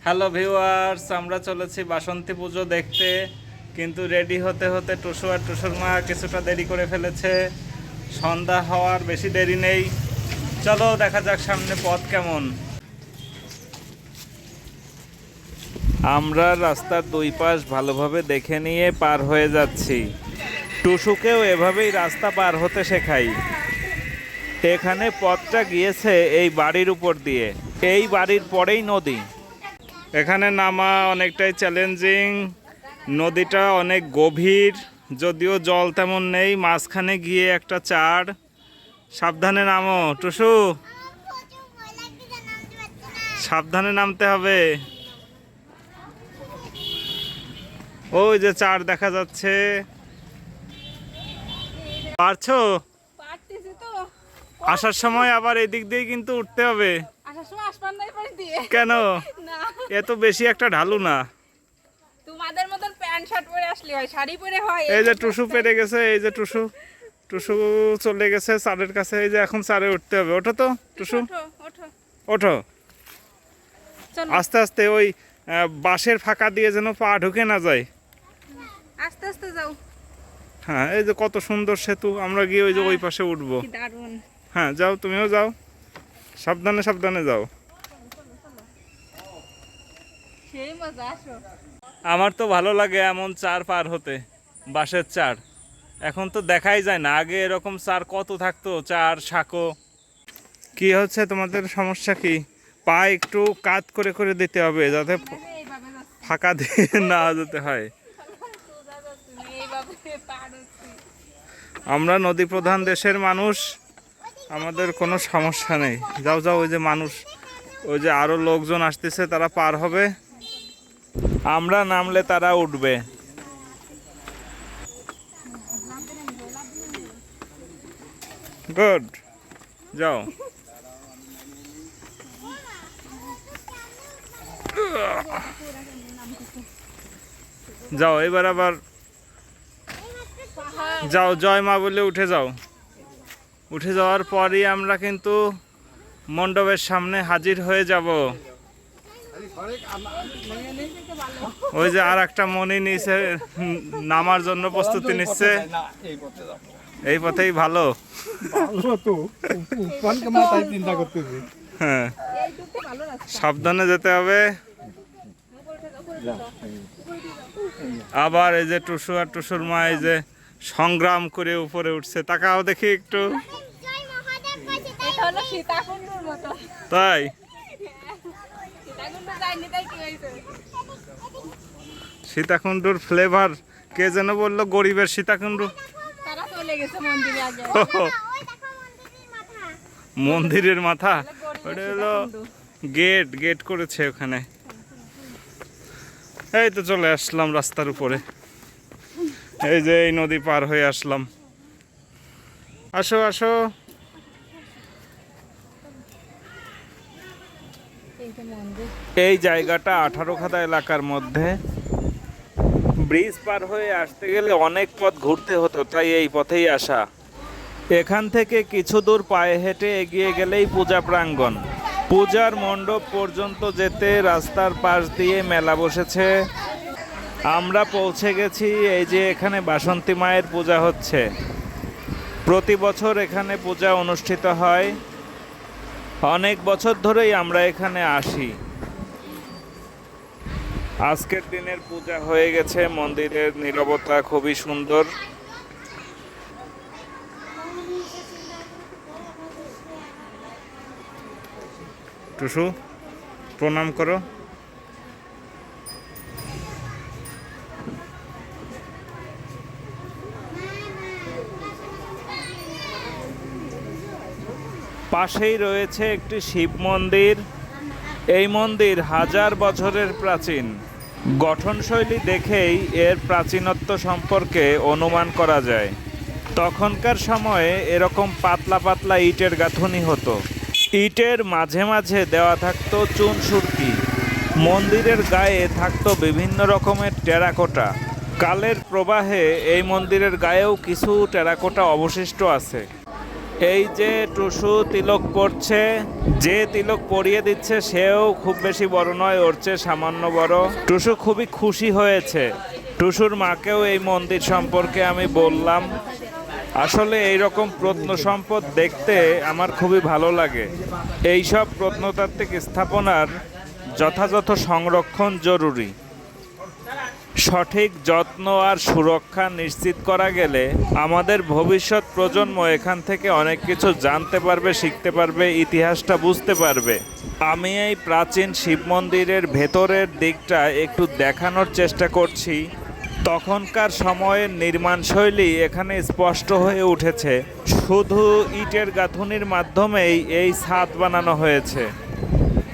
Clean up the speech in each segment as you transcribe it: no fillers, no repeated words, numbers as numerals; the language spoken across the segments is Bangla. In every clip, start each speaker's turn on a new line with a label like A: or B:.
A: হ্যালো ভিউয়ার্স, আমরা চলেছি বাসন্তী পুজো দেখতে, কিন্তু রেডি হতে হতে টুসু আর টুসুর মা কিছুটা দেরি করে ফেলেছে। সন্ধ্যা হওয়ার বেশি দেরি নেই, চলো দেখা যাক সামনে পথ কেমন। আমরা রাস্তার দুই পাশ ভালোভাবে দেখে নিয়ে পার হয়ে যাচ্ছি। টুসুকেও এভাবেই রাস্তা পার হতে শেখাই। এখানে পথটা গিয়েছে এই বাড়ির উপর দিয়ে, এই বাড়ির পরেই নদী। এখানে নামা অনেকটাই চ্যালেঞ্জিং, নদীটা অনেক গভীর, যদিও জল তেমন নেই। মাঝখানে গিয়ে একটা চাড়, সাবধানে নামো টুসু, সাবধানে নামতে হবে। ওই যে চাড় দেখা যাচ্ছে, পারছো? আসার সময় আবার এদিক দিয়ে কিন্তু উঠতে হবে। কেন? এত বেশি একটা ঢালু না।
B: তোমাদের মতন প্যান্ট শার্ট পরে আসলে হয়, শাড়ি পরে হয়।
A: এই যে টুসু পেরে গেছে, এই যে টুসু টুসু চলে গেছে চারের কাছে। এই যে এখন চারে উঠতে হবে। ওঠো তো টুসু, ওঠো আস্তে আস্তে। ওই বাঁশের ফাঁকা দিয়ে যেন পা ঢুকে না যায়।
B: আস্তে আস্তে যাও।
A: হ্যাঁ, এই যে কত সুন্দর সেতু। আমরা গিয়ে ওই যে ওই পাশে উঠবো।
B: দারুণ।
A: হ্যাঁ যাও, তুমিও যাও, সাবধানে সাবধানে যাও।
B: সেই মজা। আসো।
A: আমার তো ভালো লাগে এমন চার পার হতে, বাঁশের চার। এখন তো দেখাই যায় না, আগে এরকম চার কত থাকতো, চার সাঁকো। কি হচ্ছে তোমাদের সমস্যা কি? পা একটু কাত করে করে দিতে হবে, যাতে ফাঁকা দিয়ে না যেতে হয়। আমরা নদী প্রধান দেশের মানুষ, আমাদের কোনো সমস্যা নেই। যাও যাও, ওই যে মানুষ, ওই যে আরো লোকজন আসতেছে, তারা পার হবে। আমরা নামলে তারা উঠবে। গুড, যাও। যাও এবার আবার যাও, জয় মা বলে উঠে যাও। উঠে যাওয়ার পরই আমরা কিন্তু মণ্ডপের সামনে হাজির হয়ে যাব। ওই যে আর একটা মনি নিচে নামার জন্য প্রস্তুতি নিচ্ছে। এই পথেই ভালো। হ্যাঁ, সাবধানে যেতে হবে। আবার এই যে টুসু আর টুসুর মা এই যে সংগ্রাম করে উপরে উঠছে। তাকাও দেখি একটু। তাই সীতাকুণ্ডুর ফ্লেভার কে যেন বললো, গরিবের সীতাকুণ্ডু। মন্দিরের মাথা ওটা হলো গেট, গেট করেছে ওখানে। এই তো চলে আসলাম রাস্তার উপরে। এই যে এই নদী পার হয়ে আসলাম। আসো আসো। এই জায়গাটা 18খাদা এলাকার মধ্যে। ব্রিজ পার হয়ে আসতে গেলে অনেক পথ ঘুরতে হতো, তাই এই পথেই আসা। এখান থেকে কিছু দূর পায়ে হেঁটে এগিয়ে গেলেই পূজা প্রাঙ্গণ। পূজার মণ্ডপ পর্যন্ত যেতে রাস্তার পাশ দিয়ে মেলা বসেছে। আমরা পৌঁছে গেছি। এই যে এখানে বাসন্তী মায়ের পূজা হচ্ছে। প্রতি বছর এখানে পূজা অনুষ্ঠিত হয়। অনেক বছর ধরেই আমরা এখানে আসি। আজকের দিনের পূজা হয়ে গেছে। মন্দিরের নীরবতা খুবই সুন্দর। টুসু, প্রণাম করো। পাশেই রয়েছে একটি শিব মন্দির। এই মন্দির 1000 বছরের প্রাচীন। গঠনশৈলী দেখেই এর প্রাচীনত্ব সম্পর্কে অনুমান করা যায়। তখনকার সময়ে এরকম পাতলা পাতলা ইটের গাঁথুনি হতো। ইটের মাঝে মাঝে দেওয়া থাকতো চুন সুরকি। মন্দিরের গায়ে থাকতো বিভিন্ন রকমের টেরাকোটা। কালের প্রবাহে এই মন্দিরের গায়েও কিছু টেরাকোটা অবশিষ্ট আছে। এই যে টুসু তিলক পড়ছে, যে তিলক পরিয়ে দিচ্ছে সেও খুব বেশি বড় নয়, ওর চেয়ে সামান্য বড়। টুসু খুবই খুশি হয়েছে। টুসুর মাকেও এই মন্দির সম্পর্কে আমি বললাম। আসলে এইরকম প্রত্নসম্পদ দেখতে আমার খুবই ভালো লাগে। এইসব প্রত্নতাত্ত্বিক স্থাপনার যথাযথ সংরক্ষণ জরুরি। সঠিক যত্ন আর সুরক্ষা নিশ্চিত করা গেলে আমাদের ভবিষ্যৎ প্রজন্ম এখান থেকে অনেক কিছু জানতে পারবে, শিখতে পারবে, ইতিহাসটা বুঝতে পারবে। আমি এই প্রাচীন শিব মন্দিরের ভেতরের দিকটা একটু দেখানোর চেষ্টা করছি। তখনকার সময়ের নির্মাণশৈলী এখানে স্পষ্ট হয়ে উঠেছে। শুধু ইটের গাঁথুনির মাধ্যমেই এই ছাদ বানানো হয়েছে।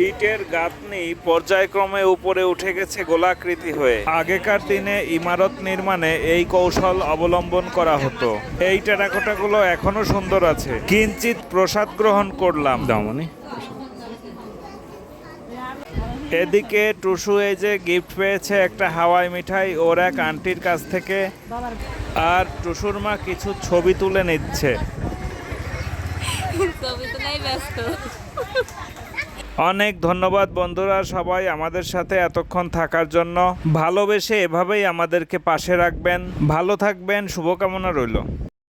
A: ইটের গাঁথনি পর্যায়ক্রমে উপরে উঠে গেছে গোলাকৃতি হয়ে। আগেকার দিনে ইমারত নির্মাণে এই কৌশল অবলম্বন করা হতো। এই টেরাকোটাগুলো এখনো সুন্দর আছে। কিঞ্চিত প্রসাদ গ্রহণ করলাম। দমনি এদিকে টুসু এই যে গিফট পেয়েছে একটা হাওয়াই মিঠাই ওর এক আন্টির কাছ থেকে, আর টুসুর মা কিছু ছবি তুলে নিচ্ছে।
B: ছবি তোলাই ব্যস্ত।
A: অনেক ধন্যবাদ বন্ধুরা সবাই আমাদের সাথে এতক্ষণ থাকার জন্য। ভালোবেসে এভাবেই আমাদেরকে পাশে রাখবেন। ভালো থাকবেন, শুভকামনা রইল।